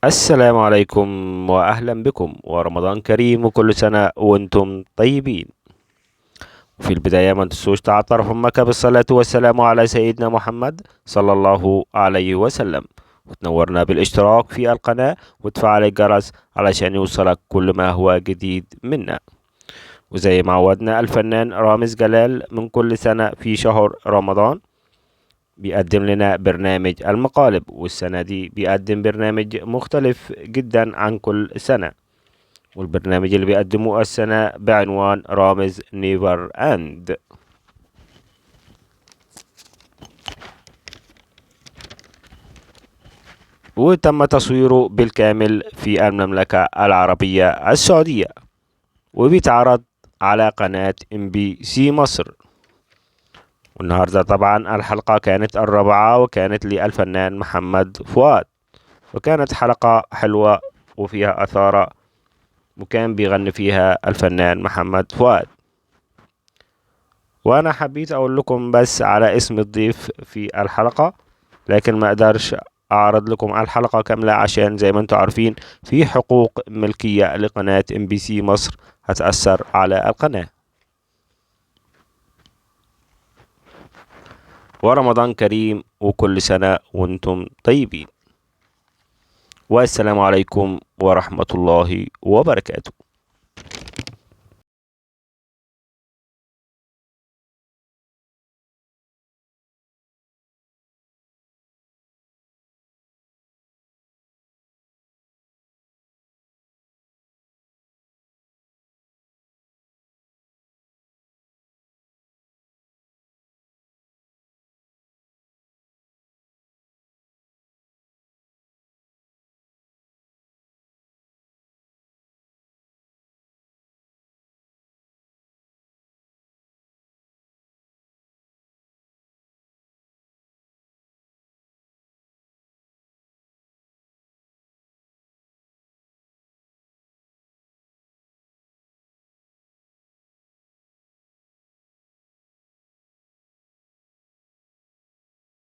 السلام عليكم وأهلا بكم ورمضان كريم وكل سنة وانتم طيبين. في البداية ما تنسوش تعطر فمك بالصلاة والسلام على سيدنا محمد صلى الله عليه وسلم، وتنورنا بالاشتراك في القناة وتفعل الجرس علشان يوصلك كل ما هو جديد منا. وزي ما عودنا الفنان رامز جلال من كل سنة في شهر رمضان بيقدم لنا برنامج المقالب، والسنة دي بيقدم برنامج مختلف جدا عن كل سنة، والبرنامج اللي بيقدمه السنة بعنوان رامز نيفر اند. وتم تصويره بالكامل في المملكة العربية السعودية، وبيتعرض على قناة MBC مصر. والنهاردة طبعا الحلقة كانت الرابعة، وكانت للفنان محمد فؤاد، وكانت حلقة حلوة وفيها أثارة، وكان بيغني فيها الفنان محمد فؤاد. وأنا حبيت أقول لكم بس على اسم الضيف في الحلقة، لكن ما أقدرش أعرض لكم الحلقة كاملة عشان زي ما انتم عارفين في حقوق ملكية لقناة MBC مصر هتأثر على القناة. ورمضان كريم وكل سنة وانتم طيبين، والسلام عليكم ورحمة الله وبركاته.